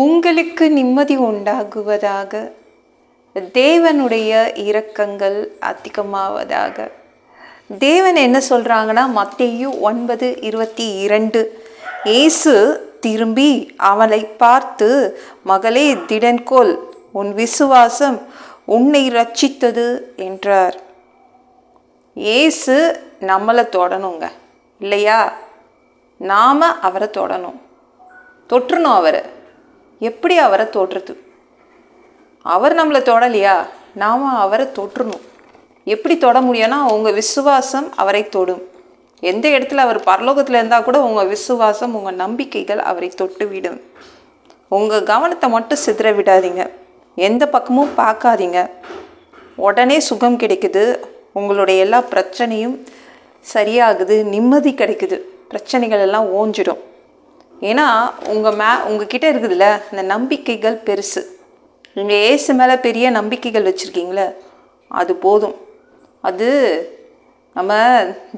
உங்களுக்கு நிம்மதி உண்டாகுவதாக. தேவனுடைய இரக்கங்கள் அதிகமாவதாக. தேவன் என்ன சொல்கிறாங்கன்னா, மத்தேயு 9:22, இயேசு திரும்பி அவளை பார்த்து, மகளே திடன்கொள், உன் விசுவாசம் உன்னை ரட்சித்தது என்றார். இயேசு நம்மளை தொடணுங்க, இல்லையா? நாம் அவரை தொடணும், தொற்றணும் அவரை. எப்படி அவரை தொடுறது? அவர் நம்மளை தொடலையா, நாம் அவரை தொற்றணும். எப்படி தொட முடியும்னா, உங்கள் விசுவாசம் அவரை தொடும். எந்த இடத்துல அவர் பரலோகத்தில் இருந்தால் கூட உங்கள் விசுவாசம், உங்கள் நம்பிக்கைகள் அவரை தொட்டு விடும். உங்கள் கவனத்தை மட்டும் சிதற விடாதீங்க, எந்த பக்கமும் பார்க்காதீங்க. உடனே சுகம் கிடைக்குது, உங்களுடைய எல்லா பிரச்சனையும் சரியாகுது, நிம்மதி கிடைக்குது, பிரச்சனைகள் எல்லாம் ஓஞ்சிடும். ஏன்னா உங்ககிட்ட இருக்குதுல்ல அந்த நம்பிக்கைகள் பெருசு. நீங்கள் ஏசு மேலே பெரிய நம்பிக்கைகள் வச்சுருக்கீங்களே, அது போதும். அது நம்ம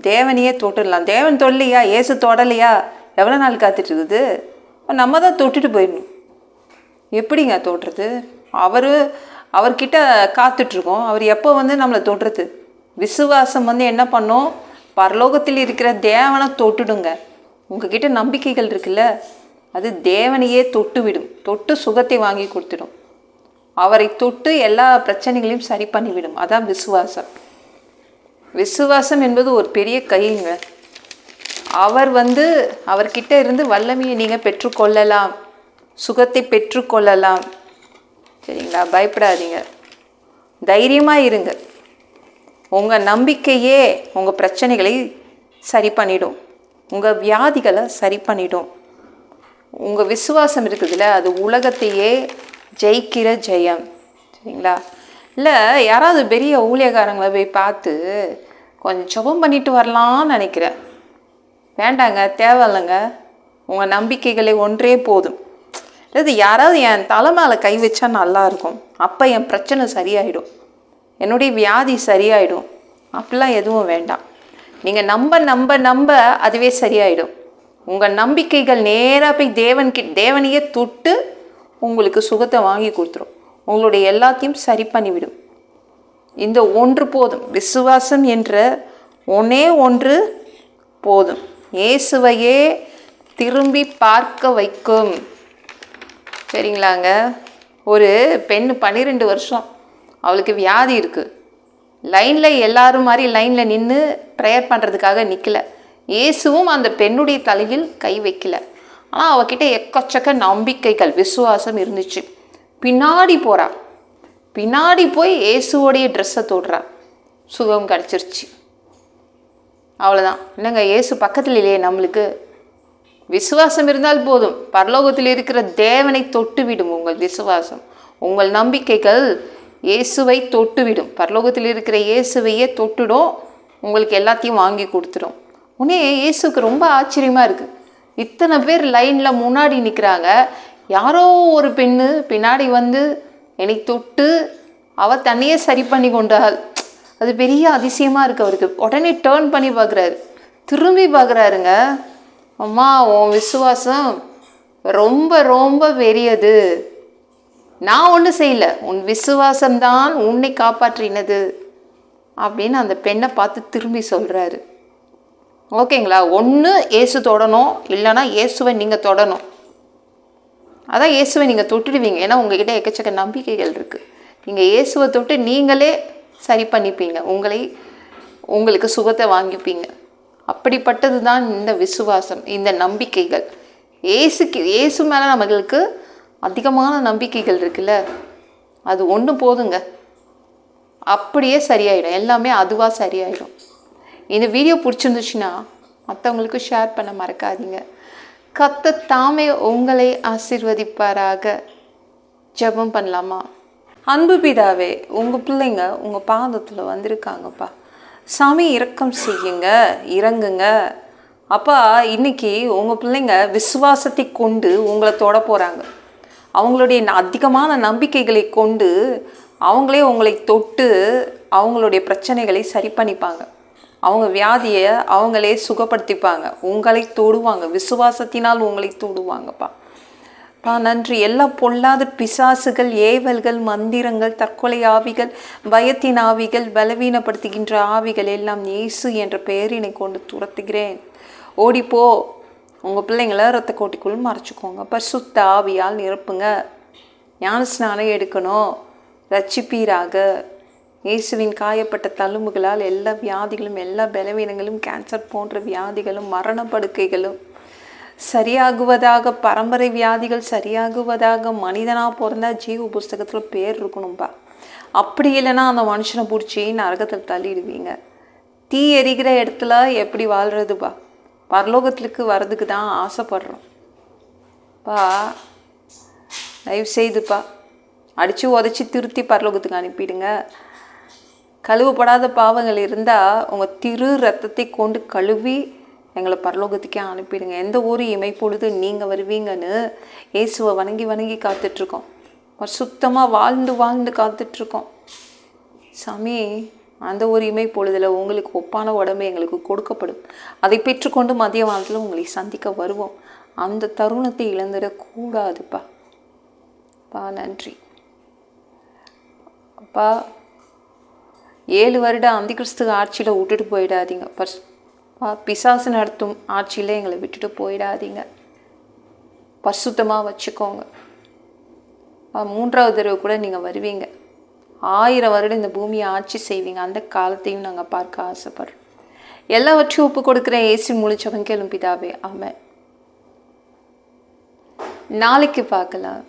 தேவனையே தொட்டுடலாம். தேவன் தொடலையா, ஏசு தொடலையா, எவ்வளோ நாள் காத்துட்டு இருக்குது? நம்ம தான் தொட்டுட்டு போயிடணும். எப்படிங்க தொடுறது? அவர்கிட்ட காத்துட்ருக்கோம், அவர் எப்போ நம்மளை தொடுறது? விசுவாசம் என்ன பண்ணோம்? பரலோகத்தில் இருக்கிற தேவனை தொட்டுடுங்க. உங்ககிட்ட நம்பிக்கைகள் இருக்குல்ல, அது தேவனையே தொட்டு விடும், தொட்டு சுகத்தை வாங்கி கொடுத்துடும். அவரை தொட்டு எல்லா பிரச்சனைகளையும் சரி பண்ணிவிடும். அதான் விசுவாசம். விசுவாசம் என்பது ஒரு பெரிய கைங்க. அவர்கிட்ட இருந்து வல்லமையை நீங்கள் பெற்றுக்கொள்ளலாம், சுகத்தை பெற்றுக்கொள்ளலாம். சரிங்களா? பயப்படாதீங்க, தைரியமாக இருங்க. உங்கள் நம்பிக்கையே உங்கள் பிரச்சனைகளை சரி பண்ணிடும், உங்கள் வியாதிகளை சரி பண்ணிடும். உங்கள் விசுவாசம் இருக்குதுல்ல, அது உலகத்தையே ஜெயிக்கிற ஜெயம். சரிங்களா? இல்லை, யாராவது பெரிய ஊழியக்காரங்களை போய் பார்த்து கொஞ்சம் ஜெபம் பண்ணிட்டு வரலான்னு நினைக்கிறேன். வேண்டாங்க, தேவையில்லைங்க. உங்கள் நம்பிக்கைகளை ஒன்றே போதும். அதாவது யாராவது என் தலை மேலே கை வச்சா நல்லாயிருக்கும், அப்போ என் பிரச்சனை சரியாயிடும், என்னுடைய வியாதி சரியாயிடும். அப்படிலாம் எதுவும் வேண்டாம். நீங்கள் நம்ப அதுவே சரியாயிடும். உங்கள் நம்பிக்கைகள் நேராக போய் தேவனையே தொட்டு உங்களுக்கு சுகத்தை வாங்கி கொடுத்துரும், உங்களுடைய எல்லாத்தையும் சரி பண்ணிவிடும். இந்த ஒன்று போதும், விசுவாசம் என்ற ஒன்றே ஒன்று போதும். இயேசுவையே திரும்பி பார்க்க வைக்கும். சரிங்களாங்க? ஒரு பெண் 12 வருஷம் அவளுக்கு வியாதி இருக்குது. லைனில் எல்லாரும் மாதிரி லைனில் நின்று ப்ரேயர் பண்ணுறதுக்காக நிற்கல. இயேசுவும் அந்த பெண்ணுடைய தலையில் கை வைக்கல. ஆனால் அவகிட்ட எக்கச்சக்க நம்பிக்கைகள், விசுவாசம் இருந்துச்சு. பின்னாடி போய் இயேசுவோடைய ட்ரெஸ்ஸை தொடுறா, சுகம் கிடச்சிருச்சு. அவ்வளோதான். இல்லைங்க, இயேசு பக்கத்தில் இல்லையே நம்மளுக்கு. விசுவாசம் இருந்தால் போதும், பரலோகத்தில் இருக்கிற தேவனை தொட்டுவிடும் உங்கள் விசுவாசம். உங்கள் நம்பிக்கைகள் இயேசுவை தொட்டுவிடும், பரலோகத்தில் இருக்கிற இயேசுவையே தொட்டுடும், உங்களுக்கு எல்லாத்தையும் வாங்கி கொடுத்துடும். உடனே இயேசுக்கு ரொம்ப ஆச்சரியமாக இருக்குது. இத்தனை பேர் லைனில் முன்னாடி நிற்கிறாங்க, யாரோ ஒரு பெண்ணு பின்னாடி என்னை தொட்டு அவள் தன்னையே சரி பண்ணி கொண்டாள். அது பெரிய அதிசயமாக இருக்குது அவருக்கு. உடனே டேர்ன் பண்ணி பார்க்குறாரு, திரும்பி பார்க்குறாருங்க. அம்மா, உன் விசுவாசம் ரொம்ப ரொம்ப பெரியது, நான் ஒன்றும் செய்யலை, உன் விசுவாசம்தான் உன்னை காப்பாற்றினது அப்படின்னு அந்த பெண்ணை பார்த்து திரும்பி சொல்கிறாரு. ஓகேங்களா? ஒன்று இயேசு தொடணும், இல்லைன்னா இயேசுவை நீங்கள் தொடணும். அதான் இயேசுவை நீங்கள் தொட்டுடுவீங்க. ஏன்னா உங்ககிட்ட எக்கச்சக்க நம்பிக்கைகள் இருக்குது. நீங்கள் இயேசுவை தொட்டு நீங்களே சரி பண்ணிப்பீங்க, உங்களுக்கு சுகத்தை வாங்கிப்பீங்க. அப்படிப்பட்டது தான் இந்த விசுவாசம், இந்த நம்பிக்கைகள். இயேசு மேலே நம்மளுக்கு அதிகமான நம்பிக்கைகள் இருக்குல்ல, அது ஒன்று போதுங்க, அப்படியே சரியாயிடும், எல்லாமே அதுவாக சரியாயிடும். இந்த வீடியோ பிடிச்சிருந்துச்சுன்னா மற்றவங்களுக்கு ஷேர் பண்ண மறக்காதீங்க. கர்த்தர் தாமே உங்களை ஆசீர்வதிப்பாராக. ஜெபம் பண்ணலாமா? அன்பு பிதாவே, உங்கள் பிள்ளைங்க உங்கள் பாதத்தில் வந்திருக்காங்கப்பா. சாமி, இரக்கம் செய்யுங்க, இறங்குங்க அப்பா. இன்னைக்கு உங்கள் பிள்ளைங்க விசுவாசத்தை கொண்டு உங்களை தொட போகிறாங்க. அவங்களுடைய அதிகமான நம்பிக்கைகளை கொண்டு அவங்களே உங்களை தொட்டு அவங்களுடைய பிரச்சனைகளை சரி பண்ணிப்பாங்க. அவங்க வியாதியை அவங்களே சுகப்படுத்திப்பாங்க, உங்களை தொடுவாங்க, விசுவாசத்தினால் உங்களை தொடுவாங்கப்பா. நன்றி. எல்லா பொல்லாத பிசாசுகள், ஏவல்கள், மந்திரங்கள், தற்கொலை ஆவிகள், பயத்தின் ஆவிகள், பலவீனப்படுத்துகின்ற ஆவிகள் எல்லாம் இயேசு என்ற பெயரினை கொண்டு துரத்துகிறேன். ஓடிப்போ. உங்கள் பிள்ளைங்கள இரத்த கோட்டிக்குள் மறைச்சிக்கோங்க. பரிசுத்த ஆவியால் நிரப்புங்க. ஞான ஸ்நானம் எடுக்கணும். ரட்சிப்பீராக. இயேசுவின் காயப்பட்ட தழும்புகளால் எல்லா வியாதிகளும், எல்லா பலவீனங்களும், கேன்சர் போன்ற வியாதிகளும், மரண படுக்கைகளும் சரியாகுவதாக, பரம்பரை வியாதிகள் சரியாகுவதாக. மனிதனாக பிறந்தா ஜீவ புஸ்தகத்தில் பேர் இருக்கணும்பா. அப்படி இல்லைன்னா அந்த மனுஷனை பிடிச்சி நரகத்தில் தள்ளிடுவீங்க. தீ எரிகிற இடத்துல எப்படி வாழ்கிறதுப்பா? பரலோகத்துக்கு வர்றதுக்கு தான் ஆசைப்படுறோம் பா. தயவு செய்துப்பா அடித்து உதச்சி திருத்தி பரலோகத்துக்கு அனுப்பிடுங்க. கழுவப்படாத பாவங்கள் இருந்தால் உங்கள் திரு ரத்தத்தை கொண்டு கழுவி எங்களை பரலோகத்துக்கே அனுப்பிடுங்க. எந்த ஒரு இமைப்பொழுது நீங்கள் வருவீங்கன்னு இயேசுவை வணங்கி வணங்கி காத்துட்ருக்கோம். சுத்தமாக வாழ்ந்து காத்துட்ருக்கோம். சாமி, அந்த ஒரு இமைப்பொழுதில் உங்களுக்கு ஒப்பான உடம்பு எங்களுக்கு கொடுக்கப்படும். அதை பெற்றுக்கொண்டு மதிய வாரத்தில் உங்களை சந்திக்க வருவோம். அந்த தருணத்தை இழந்துடக்கூடாதுப்பா. நன்றி அப்பா. 7 வருடம் அந்தி கிறிஸ்து ஆட்சியில் விட்டுட்டு போயிடாதீங்க. பிசாசு நடத்தும் ஆட்சியில் எங்களை விட்டுட்டு போயிடாதீங்க. பரிசுத்தமாக வச்சுக்கோங்க. 3வது தடவை கூட நீங்கள் வருவீங்க. 1000 வருடம் இந்த பூமியை ஆட்சி செய்வீங்க. அந்த காலத்தையும் நாங்கள் பார்க்க ஆசைப்படுறோம். எல்லாவற்றையும் ஒப்பு கொடுக்குற இயேசு முழிச்சவங்க கேளும் பிதாவே. ஆமென். நாளைக்கு பார்க்கலாம்.